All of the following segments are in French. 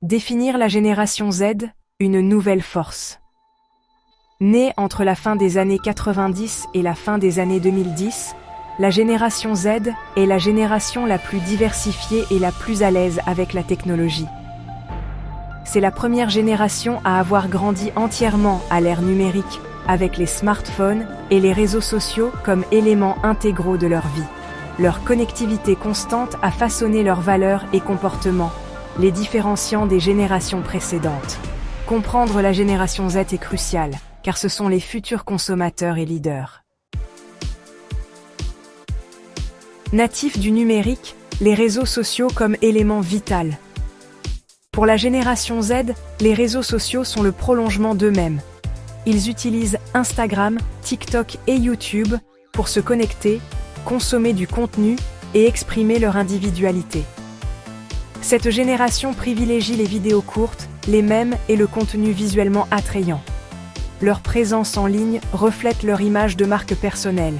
Définir la génération Z, une nouvelle force. Née entre la fin des années 90 et la fin des années 2010, la génération Z est la génération la plus diversifiée et la plus à l'aise avec la technologie. C'est la première génération à avoir grandi entièrement à l'ère numérique, avec les smartphones et les réseaux sociaux comme éléments intégraux de leur vie. Leur connectivité constante a façonné leurs valeurs et comportements, les différenciant des générations précédentes. Comprendre la génération Z est crucial, car ce sont les futurs consommateurs et leaders. Natifs du numérique, les réseaux sociaux comme élément vital. Pour la génération Z, les réseaux sociaux sont le prolongement d'eux-mêmes. Ils utilisent Instagram, TikTok et YouTube pour se connecter, consommer du contenu et exprimer leur individualité. Cette génération privilégie les vidéos courtes, les mèmes et le contenu visuellement attrayant. Leur présence en ligne reflète leur image de marque personnelle.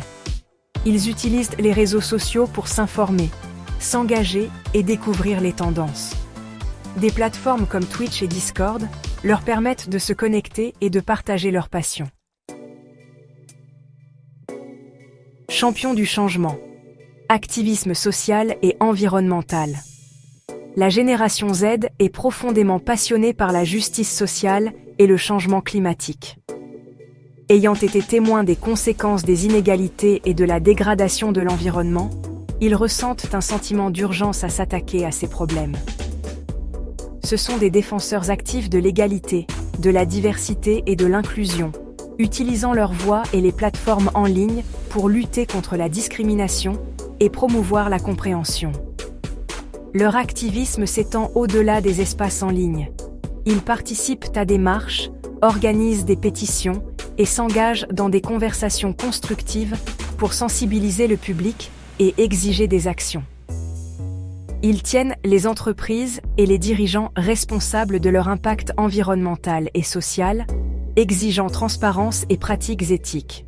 Ils utilisent les réseaux sociaux pour s'informer, s'engager et découvrir les tendances. Des plateformes comme Twitch et Discord leur permettent de se connecter et de partager leur passion. Champion du changement. Activisme social et environnemental. La génération Z est profondément passionnée par la justice sociale et le changement climatique. Ayant été témoins des conséquences des inégalités et de la dégradation de l'environnement, ils ressentent un sentiment d'urgence à s'attaquer à ces problèmes. Ce sont des défenseurs actifs de l'égalité, de la diversité et de l'inclusion, utilisant leur voix et les plateformes en ligne pour lutter contre la discrimination et promouvoir la compréhension. Leur activisme s'étend au-delà des espaces en ligne. Ils participent à des marches, organisent des pétitions et s'engagent dans des conversations constructives pour sensibiliser le public et exiger des actions. Ils tiennent les entreprises et les dirigeants responsables de leur impact environnemental et social, exigeant transparence et pratiques éthiques.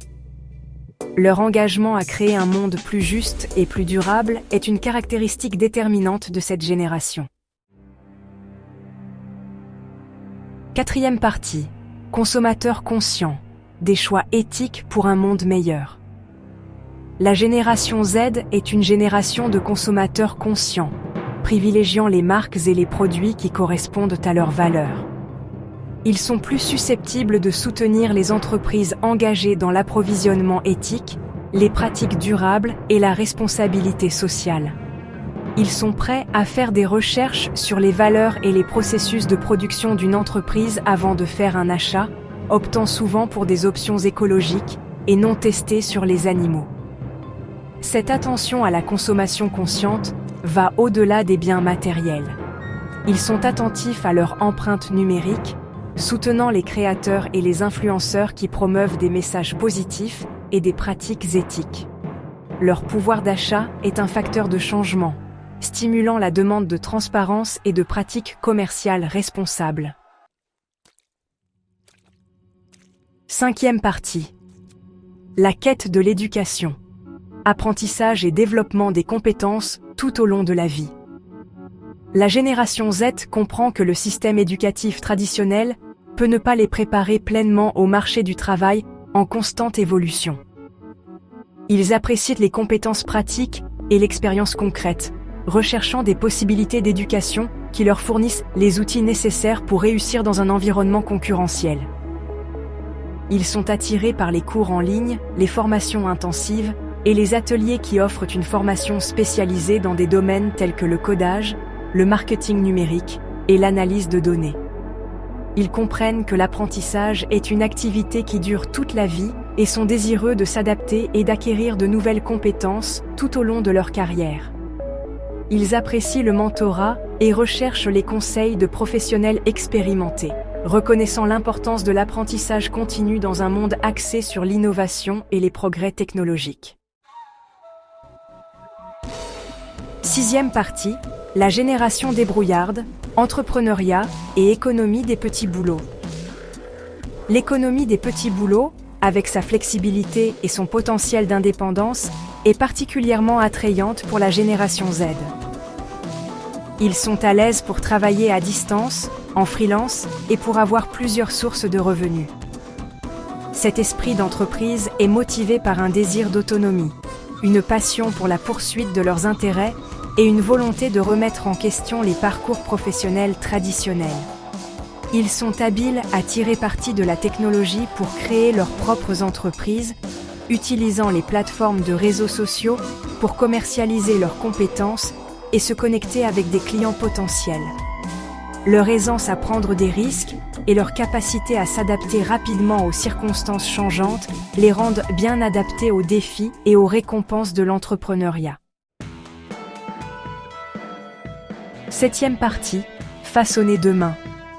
Leur engagement à créer un monde plus juste et plus durable est une caractéristique déterminante de cette génération. Quatrième partie. Consommateurs conscients. Des choix éthiques pour un monde meilleur. La génération Z est une génération de consommateurs conscients, privilégiant les marques et les produits qui correspondent à leurs valeurs. Ils sont plus susceptibles de soutenir les entreprises engagées dans l'approvisionnement éthique, les pratiques durables et la responsabilité sociale. Ils sont prêts à faire des recherches sur les valeurs et les processus de production d'une entreprise avant de faire un achat, optant souvent pour des options écologiques et non testées sur les animaux. Cette attention à la consommation consciente va au-delà des biens matériels. Ils sont attentifs à leur empreinte numérique, soutenant les créateurs et les influenceurs qui promeuvent des messages positifs et des pratiques éthiques. Leur pouvoir d'achat est un facteur de changement, stimulant la demande de transparence et de pratiques commerciales responsables. Cinquième partie. La quête de l'éducation. Apprentissage et développement des compétences tout au long de la vie. La génération Z comprend que le système éducatif traditionnel peut ne pas les préparer pleinement au marché du travail en constante évolution. Ils apprécient les compétences pratiques et l'expérience concrète, recherchant des possibilités d'éducation qui leur fournissent les outils nécessaires pour réussir dans un environnement concurrentiel. Ils sont attirés par les cours en ligne, les formations intensives et les ateliers qui offrent une formation spécialisée dans des domaines tels que le codage, le marketing numérique et l'analyse de données. Ils comprennent que l'apprentissage est une activité qui dure toute la vie et sont désireux de s'adapter et d'acquérir de nouvelles compétences tout au long de leur carrière. Ils apprécient le mentorat et recherchent les conseils de professionnels expérimentés, reconnaissant l'importance de l'apprentissage continu dans un monde axé sur l'innovation et les progrès technologiques. Sixième partie, la génération débrouillarde, entrepreneuriat et économie des petits boulots. L'économie des petits boulots, avec sa flexibilité et son potentiel d'indépendance, est particulièrement attrayante pour la génération Z. Ils sont à l'aise pour travailler à distance, en freelance et pour avoir plusieurs sources de revenus. Cet esprit d'entreprise est motivé par un désir d'autonomie, une passion pour la poursuite de leurs intérêts et une volonté de remettre en question les parcours professionnels traditionnels. Ils sont habiles à tirer parti de la technologie pour créer leurs propres entreprises, utilisant les plateformes de réseaux sociaux pour commercialiser leurs compétences et se connecter avec des clients potentiels. Leur aisance à prendre des risques et leur capacité à s'adapter rapidement aux circonstances changeantes les rendent bien adaptés aux défis et aux récompenses de l'entrepreneuriat. 7e partie, façonner demain.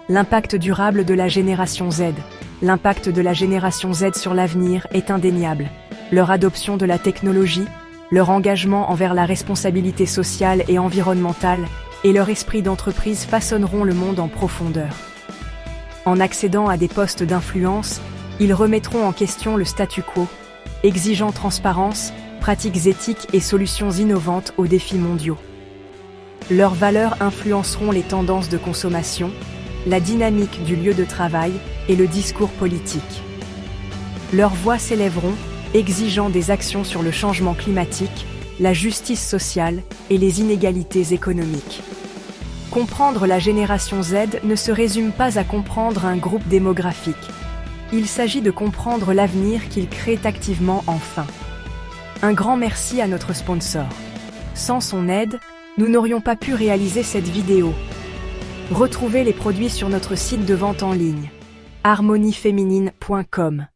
L'impact durable de la génération Z. L'impact de la génération Z sur l'avenir est indéniable. Leur adoption de la technologie, leur engagement envers la responsabilité sociale et environnementale et leur esprit d'entreprise façonneront le monde en profondeur. En accédant à des postes d'influence, ils remettront en question le statu quo, exigeant transparence, pratiques éthiques et solutions innovantes aux défis mondiaux. Leurs valeurs influenceront les tendances de consommation, la dynamique du lieu de travail et le discours politique. Leurs voix s'élèveront, exigeant des actions sur le changement climatique, la justice sociale et les inégalités économiques. Comprendre la génération Z ne se résume pas à comprendre un groupe démographique. Il s'agit de comprendre l'avenir qu'ils créent activement enfin. Un grand merci à notre sponsor. Sans son aide, nous n'aurions pas pu réaliser cette vidéo. Retrouvez les produits sur notre site de vente en ligne, harmonieféminine.com.